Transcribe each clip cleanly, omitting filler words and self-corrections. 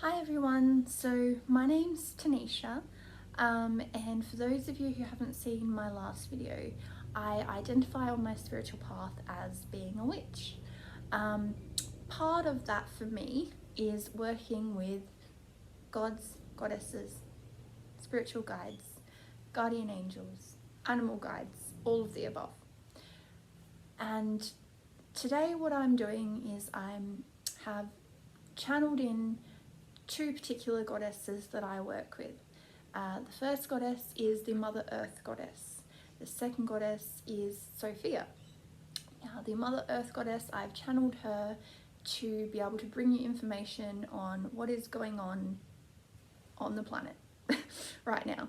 Hi everyone, so my name's Tanisha, and for those of you who haven't seen my last video, I identify on my spiritual path as being a witch. Um, Part of that for me is working with gods, goddesses, spiritual guides, guardian angels, animal guides, all of the above. And today what I'm doing is have channeled in two particular goddesses that I work with. The first goddess is the Mother Earth goddess. The second goddess is Sophia. Now, the Mother Earth goddess, I've channeled her to be able to bring you information on what is going on the planet right now,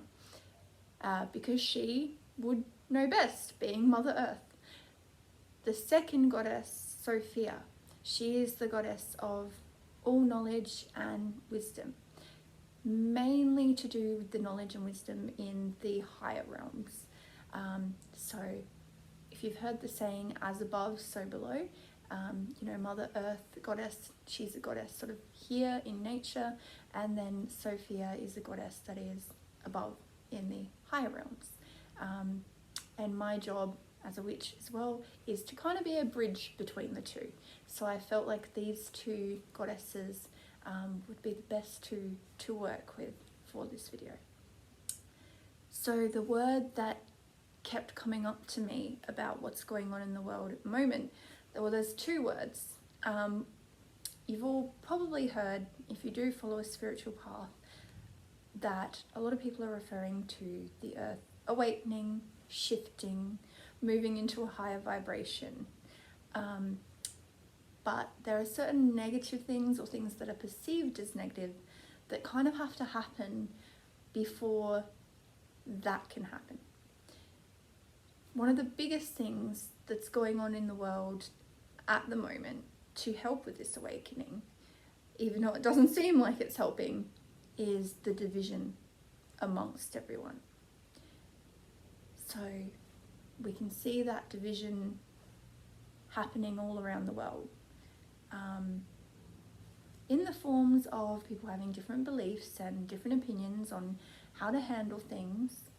because she would know best, being Mother Earth. The second goddess, Sophia, she is the goddess of all knowledge and wisdom, mainly to do with the knowledge and wisdom in the higher realms. So if you've heard the saying, as above, so below, Mother Earth goddess, she's a goddess sort of here in nature, and then Sophia is a goddess that is above in the higher realms. And my job as a witch as well is to kind of be a bridge between the two. So I felt like these two goddesses would be the best to work with for this video. So the word that kept coming up to me about what's going on in the world at the moment, well, there's two words. You've all probably heard, if you do follow a spiritual path, that a lot of people are referring to the earth awakening, shifting, moving into a higher vibration. But there are certain negative things or things that are perceived as negative that kind of have to happen before that can happen. One of the biggest things that's going on in the world at the moment to help with this awakening, even though it doesn't seem like it's helping, is the division amongst everyone. So we can see that division happening all around the world, in the forms of people having different beliefs and different opinions on how to handle things,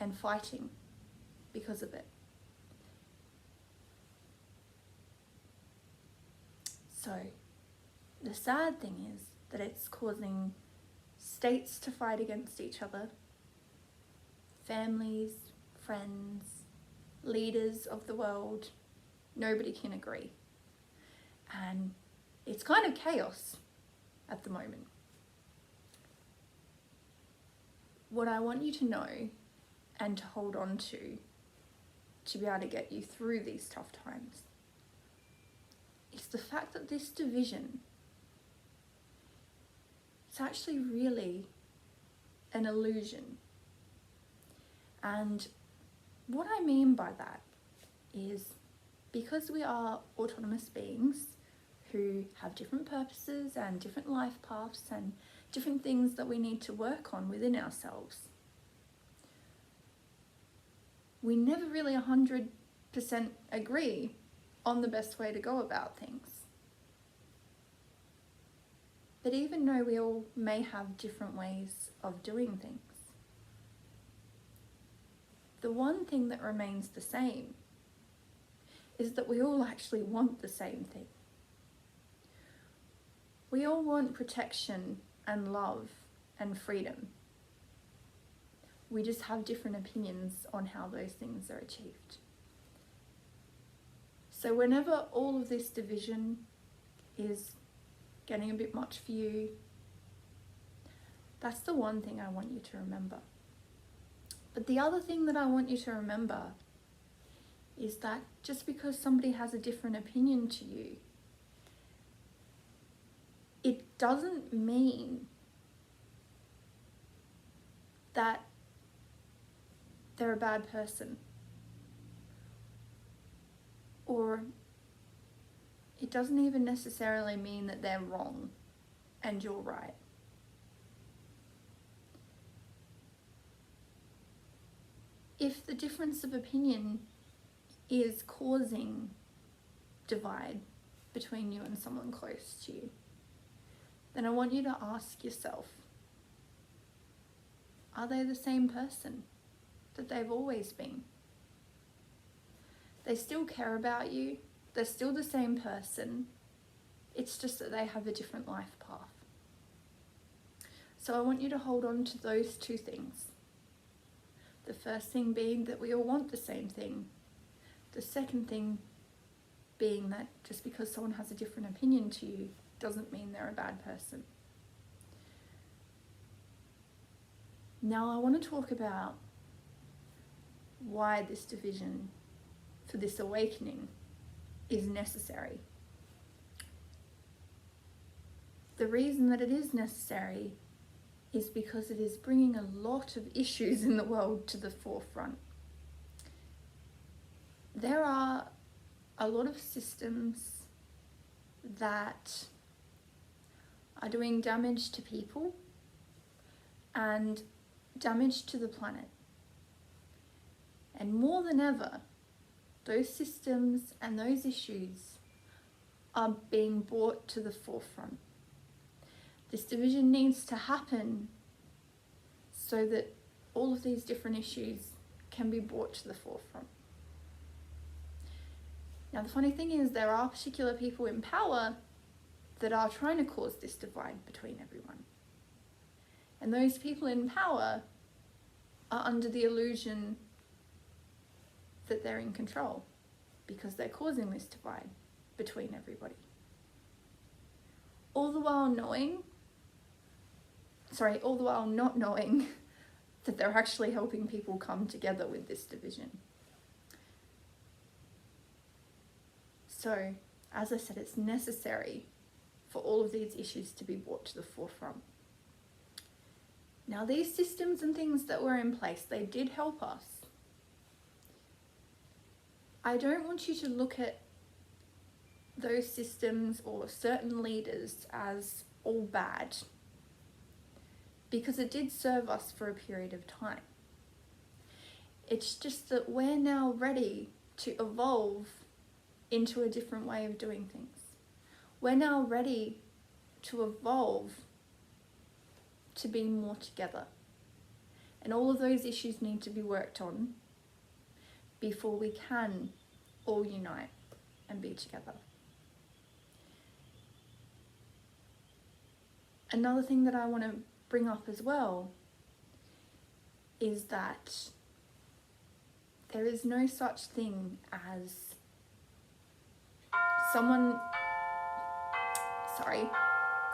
and fighting because of it. So the sad thing is that it's causing states to fight against each other, families, friends, leaders of the world. Nobody can agree. And it's kind of chaos at the moment. What I want you to know and to hold on to be able to get you through these tough times, is the fact that this division is actually really an illusion. And what I mean by that is, because we are autonomous beings who have different purposes and different life paths and different things that we need to work on within ourselves, we never really 100% agree on the best way to go about things. But even though we all may have different ways of doing things, the one thing that remains the same is that we all actually want the same thing. We all want protection and love and freedom. We just have different opinions on how those things are achieved. So whenever all of this division is getting a bit much for you, that's the one thing I want you to remember. But the other thing that I want you to remember is that just because somebody has a different opinion to you, it doesn't mean that they're a bad person, or it doesn't even necessarily mean that they're wrong and you're right. If the difference of opinion is causing divide between you and someone close to you, then I want you to ask yourself, are they the same person that they've always been? They still care about you. They're still the same person. It's just that they have a different life path. So I want you to hold on to those two things. The first thing being that we all want the same thing. The second thing being that just because someone has a different opinion to you doesn't mean they're a bad person. Now I want to talk about why this division for this awakening is necessary. The reason that it is necessary is because it is bringing a lot of issues in the world to the forefront. There are a lot of systems that are doing damage to people and damage to the planet. And more than ever, those systems and those issues are being brought to the forefront. This division needs to happen so that all of these different issues can be brought to the forefront. Now, the funny thing is, there are particular people in power that are trying to cause this divide between everyone. And those people in power are under the illusion that they're in control because they're causing this divide between everybody. All the while not knowing that they're actually helping people come together with this division. So, as I said, it's necessary for all of these issues to be brought to the forefront. Now, these systems and things that were in place, they did help us. I don't want you to look at those systems or certain leaders as all bad, because it did serve us for a period of time. It's just that we're now ready to evolve into a different way of doing things. We're now ready to evolve to be more together. And all of those issues need to be worked on before we can all unite and be together. Another thing that I want to bring up as well is that there is no such thing as someone... Sorry,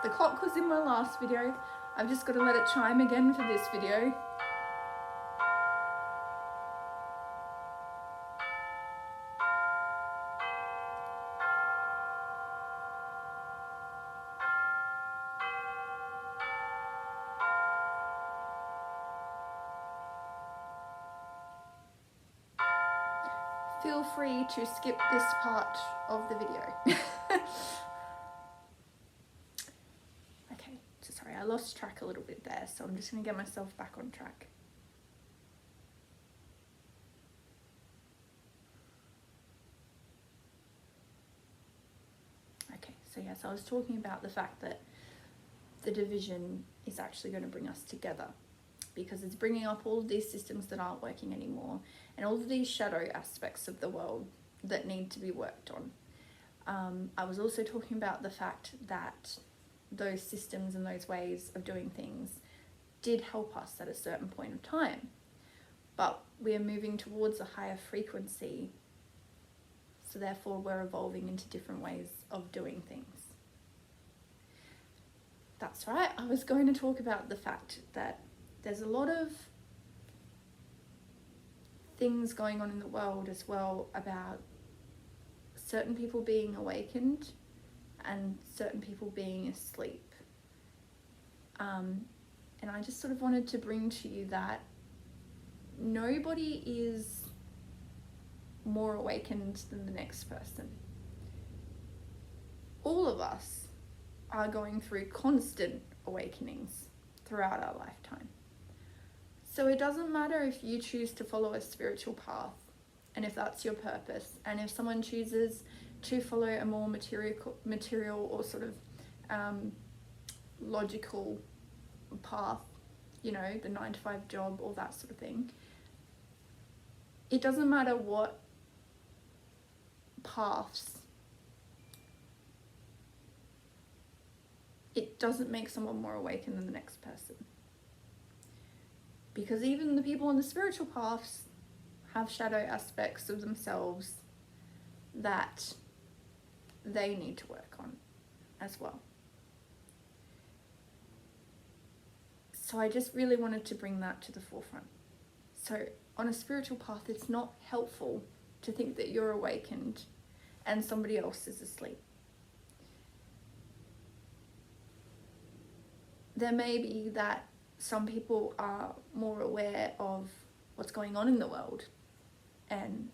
the clock was in my last video. I've just got to let it chime again for this video. Feel free to skip this part of the video. Okay, so sorry, I lost track a little bit there, so I'm just going to get myself back on track. Okay, so yes, I was talking about the fact that the division is actually going to bring us together, because it's bringing up all of these systems that aren't working anymore and all of these shadow aspects of the world that need to be worked on. I was also talking about the fact that those systems and those ways of doing things did help us at a certain point of time, but we are moving towards a higher frequency, so therefore we're evolving into different ways of doing things. That's right, I was going to talk about the fact that there's a lot of things going on in the world as well about certain people being awakened and certain people being asleep. And I just sort of wanted to bring to you that nobody is more awakened than the next person. All of us are going through constant awakenings throughout our lifetime. So it doesn't matter if you choose to follow a spiritual path and if that's your purpose, and if someone chooses to follow a more material or sort of logical path, you know, the 9 to 5 job, all that sort of thing. It doesn't matter what paths, it doesn't make someone more awakened than the next person. Because even the people on the spiritual paths have shadow aspects of themselves that they need to work on as well. So I just really wanted to bring that to the forefront. So on a spiritual path, it's not helpful to think that you're awakened and somebody else is asleep. There may be that some people are more aware of what's going on in the world and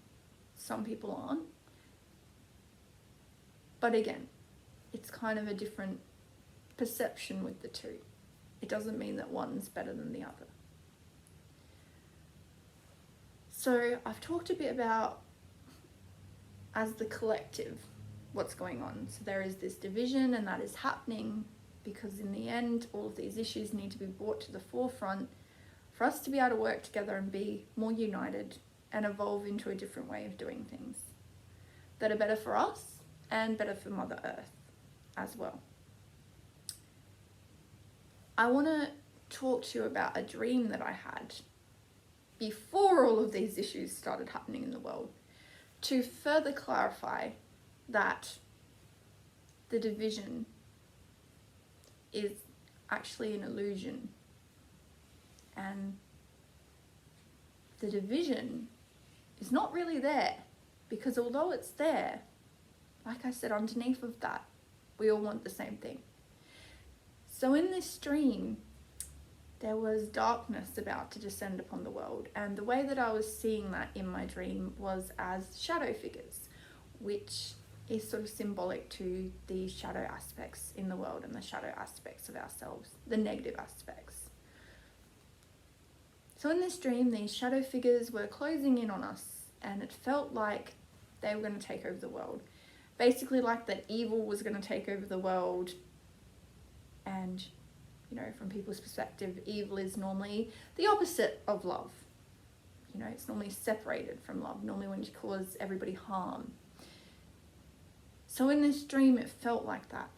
some people aren't. But again, it's kind of a different perception with the two. It doesn't mean that one's better than the other. So I've talked a bit about, as the collective, what's going on. So there is this division, and that is happening because in the end, all of these issues need to be brought to the forefront for us to be able to work together and be more united and evolve into a different way of doing things that are better for us and better for Mother Earth as well. I want to talk to you about a dream that I had before all of these issues started happening in the world, to further clarify that the division is actually an illusion. And the division is not really there, because although it's there, like I said, underneath of that, we all want the same thing. So in this dream, there was darkness about to descend upon the world, and the way that I was seeing that in my dream was as shadow figures, which is sort of symbolic to the shadow aspects in the world and the shadow aspects of ourselves, the negative aspects. So in this dream, these shadow figures were closing in on us, and it felt like they were going to take over the world. Basically like that evil was going to take over the world. And, you know, from people's perspective, evil is normally the opposite of love. You know, it's normally separated from love, normally when you cause everybody harm. So in this dream, it felt like that.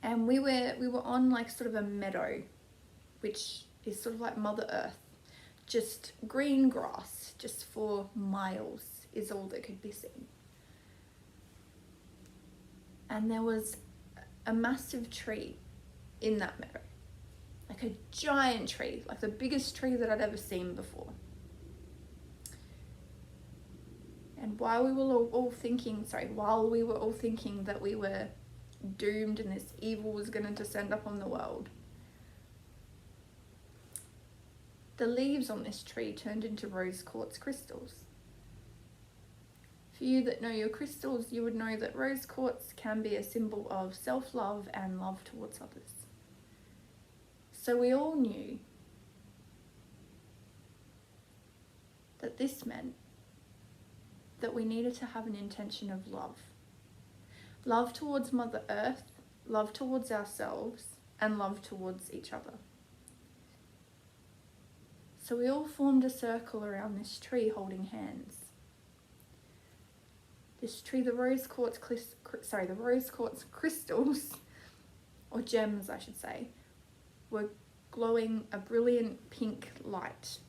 And we were on like sort of a meadow, which is sort of like Mother Earth. Just green grass, just for miles is all that could be seen. And there was a massive tree in that meadow, like a giant tree, like the biggest tree that I'd ever seen before. And while we were all thinking that we were doomed and this evil was going to descend upon the world, the leaves on this tree turned into rose quartz crystals. For you that know your crystals, you would know that rose quartz can be a symbol of self-love and love towards others. So we all knew that this meant that we needed to have an intention of love. Love towards Mother Earth, love towards ourselves, and love towards each other. So we all formed a circle around this tree holding hands. This tree, the rose quartz crystals, or gems I should say, were glowing a brilliant pink light,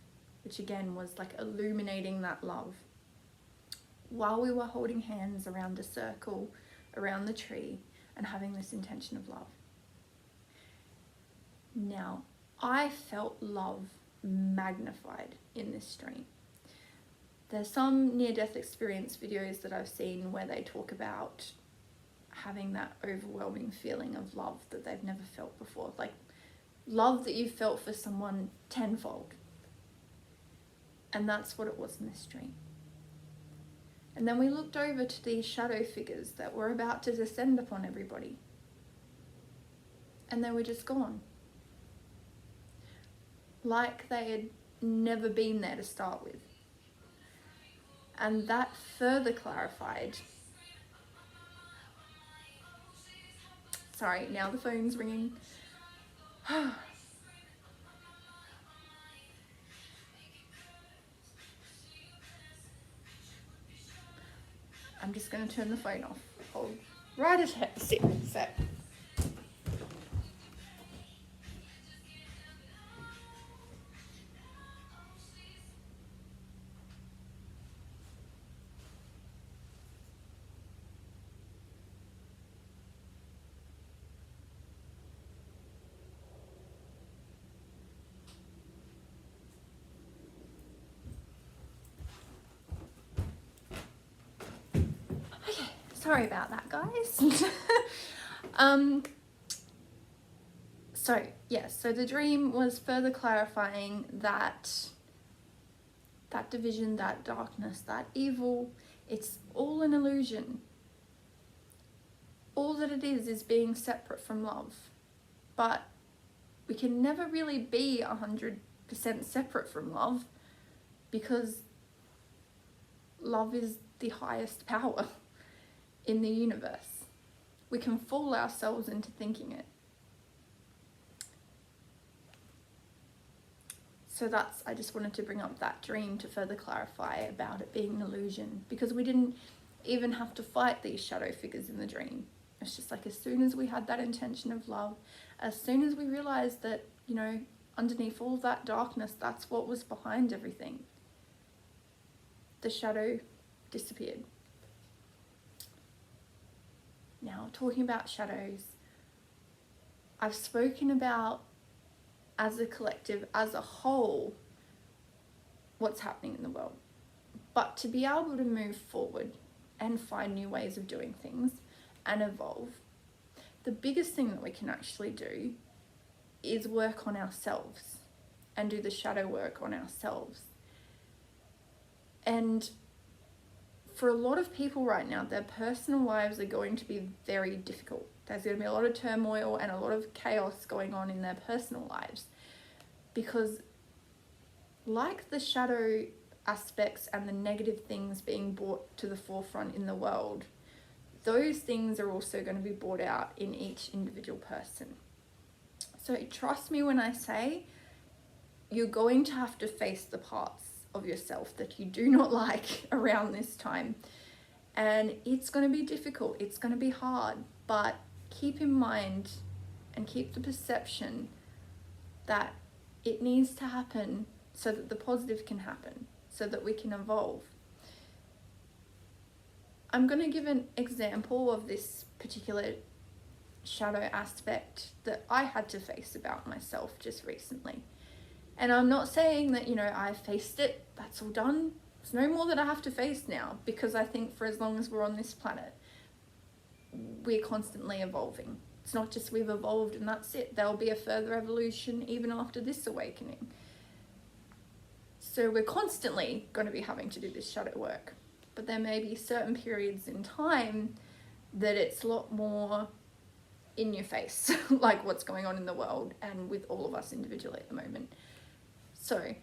which again was like illuminating that love, while we were holding hands around a circle around the tree and having this intention of love. Now, I felt love magnified in this dream. There's some near-death experience videos that I've seen where they talk about having that overwhelming feeling of love that they've never felt before, like love that you felt for someone tenfold. And that's what it was in this dream. And then we looked over to these shadow figures that were about to descend upon everybody. And they were just gone. Like they had never been there to start with. And that further clarified Sorry, now the phone's ringing. I'm just going to turn the phone off. Hold right at it. Sec. Okay, sorry about that, guys. So the dream was further clarifying that division, that darkness, that evil, it's all an illusion. All that it is being separate from love. But we can never really be 100% separate from love, because love is the highest power in the universe. We can fool ourselves into thinking it. So I just wanted to bring up that dream to further clarify about it being an illusion, because we didn't even have to fight these shadow figures in the dream. It's just like, as soon as we had that intention of love, as soon as we realized that, you know, underneath all that darkness, that's what was behind everything, the shadow disappeared. Now, talking about shadows, I've spoken about, as a collective, as a whole, what's happening in the world. But to be able to move forward and find new ways of doing things and evolve, the biggest thing that we can actually do is work on ourselves and do the shadow work on ourselves. And for a lot of people right now, their personal lives are going to be very difficult. There's going to be a lot of turmoil and a lot of chaos going on in their personal lives, because like the shadow aspects and the negative things being brought to the forefront in the world, those things are also going to be brought out in each individual person. So trust me when I say you're going to have to face the parts of yourself that you do not like around this time. And it's going to be difficult, it's going to be hard, but keep in mind and keep the perception that it needs to happen so that the positive can happen, so that we can evolve. I'm going to give an example of this particular shadow aspect that I had to face about myself just recently. And I'm not saying that, you know, I faced it, that's all done. There's no more that I have to face now, because I think for as long as we're on this planet, we're constantly evolving. It's not just we've evolved and that's it. There'll be a further evolution even after this awakening. So we're constantly going to be having to do this shadow work. But there may be certain periods in time that it's a lot more in your face, like what's going on in the world and with all of us individually at the moment. So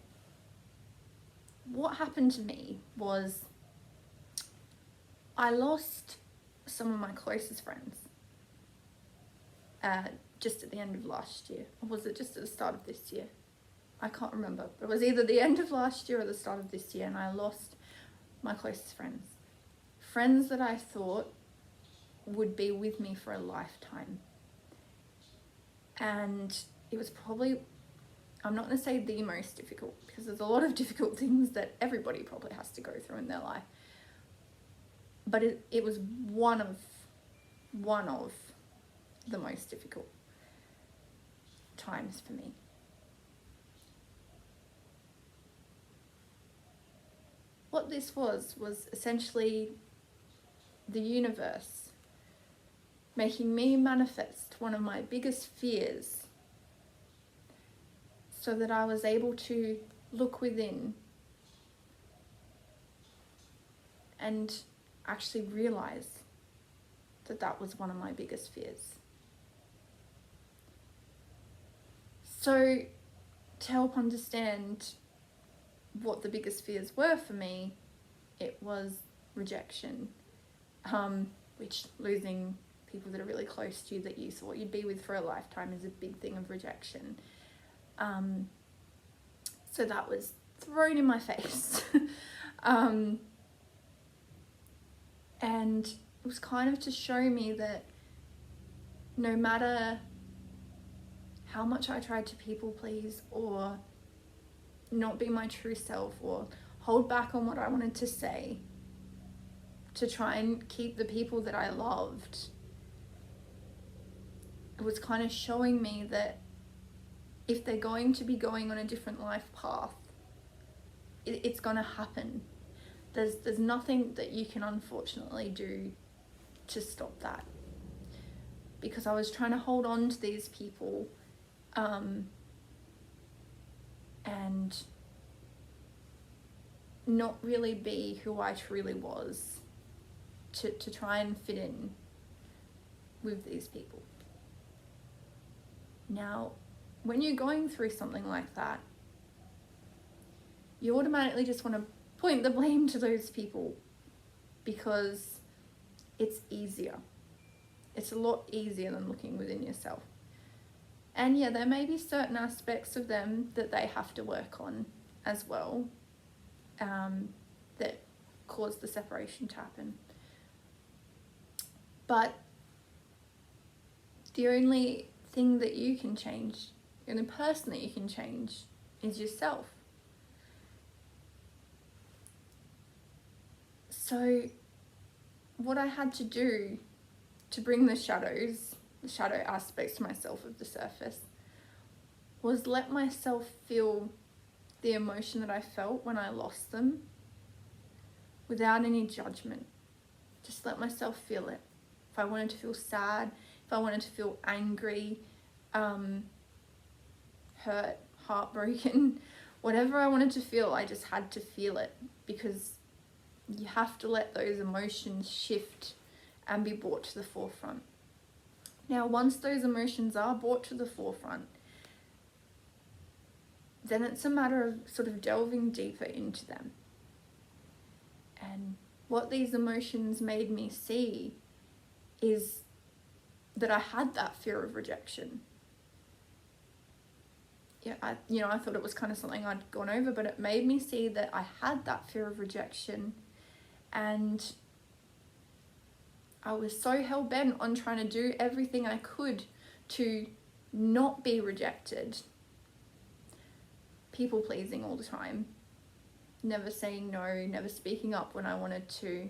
what happened to me was I lost some of my closest friends just at the end of last year. Or was it just at the start of this year? I can't remember. It was either the end of last year or the start of this year, and I lost my closest friends. Friends that I thought would be with me for a lifetime. And it was probably, I'm not going to say the most difficult, because there's a lot of difficult things that everybody probably has to go through in their life. But it was one of the most difficult times for me. What this was essentially the universe making me manifest one of my biggest fears, so that I was able to look within and actually realize that that was one of my biggest fears. So to help understand what the biggest fears were for me, it was rejection, which losing people that are really close to you that you thought you'd be with for a lifetime is a big thing of rejection. So that was thrown in my face. And it was kind of to show me that no matter how much I tried to people please or not be my true self or hold back on what I wanted to say to try and keep the people that I loved, it was kind of showing me that if they're going to be going on a different life path, it's going to happen. There's nothing that you can unfortunately do to stop that. Because I was trying to hold on to these people and not really be who I truly was to try and fit in with these people. Now, when you're going through something like that, you automatically just want to point the blame to those people because it's easier. It's a lot easier than looking within yourself. And yeah, there may be certain aspects of them that they have to work on as well, that cause the separation to happen. But the only thing that you can change, the only person that you can change is yourself. So what I had to do to bring the shadow aspects to myself of the surface was let myself feel the emotion that I felt when I lost them without any judgment. Just let myself feel it. If I wanted to feel sad, if I wanted to feel angry, hurt, heartbroken, whatever I wanted to feel, I just had to feel it, because you have to let those emotions shift and be brought to the forefront. Now, once those emotions are brought to the forefront, then it's a matter of sort of delving deeper into them. And what these emotions made me see is that I had that fear of rejection. Yeah, I thought it was kind of something I'd gone over, but it made me see that I had that fear of rejection, and I was so hell-bent on trying to do everything I could to not be rejected. People pleasing all the time. Never saying no, never speaking up when I wanted to.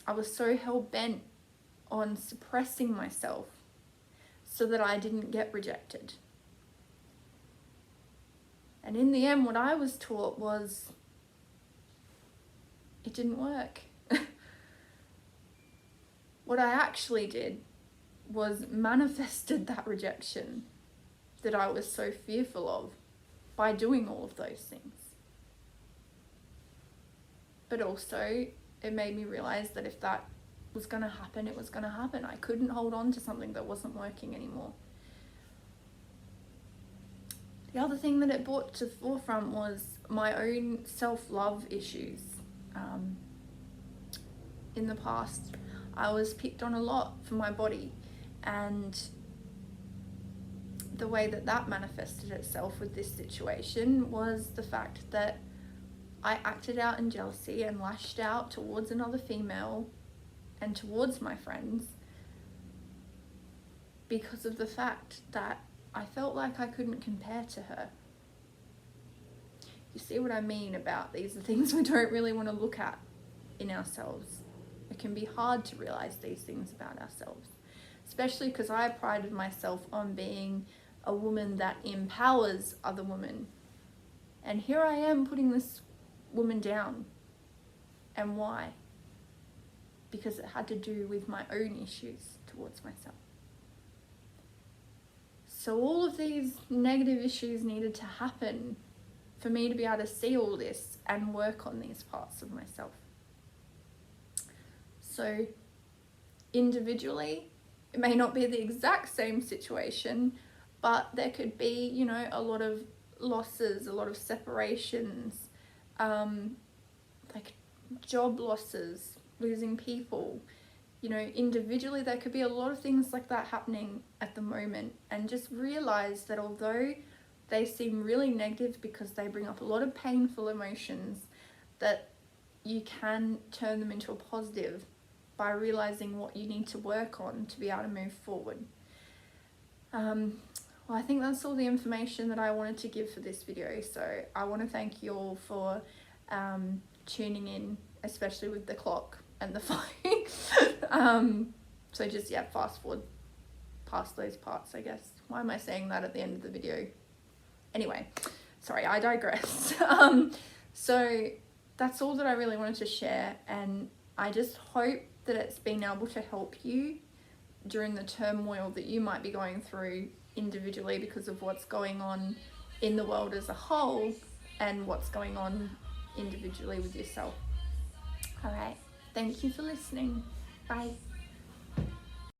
I was so hell-bent on suppressing myself so that I didn't get rejected. And in the end, what I was taught was it didn't work. What I actually did was manifested that rejection that I was so fearful of by doing all of those things. But also, it made me realize that if that was going to happen, it was going to happen. I couldn't hold on to something that wasn't working anymore. The other thing that it brought to the forefront was my own self-love issues. In the past, I was picked on a lot for my body, and the way that that manifested itself with this situation was the fact that I acted out in jealousy and lashed out towards another female and towards my friends because of the fact that I felt like I couldn't compare to her. You see what I mean about these are things we don't really want to look at in ourselves. It can be hard to realize these things about ourselves, especially because I prided myself on being a woman that empowers other women. And here I am putting this woman down. And why? Because it had to do with my own issues towards myself. So all of these negative issues needed to happen for me to be able to see all this and work on these parts of myself. So individually, it may not be the exact same situation, but there could be, a lot of losses, a lot of separations, like job losses, losing people, You know, individually there could be a lot of things like that happening at the moment, and just realize that although they seem really negative because they bring up a lot of painful emotions, that you can turn them into a positive by realizing what you need to work on to be able to move forward. Well, I think that's all the information that I wanted to give for this video. So I want to thank you all for tuning in, especially with the clock and the phone. So just, yeah, fast forward past those parts, I guess. Why am I saying that at the end of the video? Anyway, sorry, I digress. So that's all that I really wanted to share, and I just hope that it's been able to help you during the turmoil that you might be going through individually because of what's going on in the world as a whole and what's going on individually with yourself. All right, thank you for listening. Bye.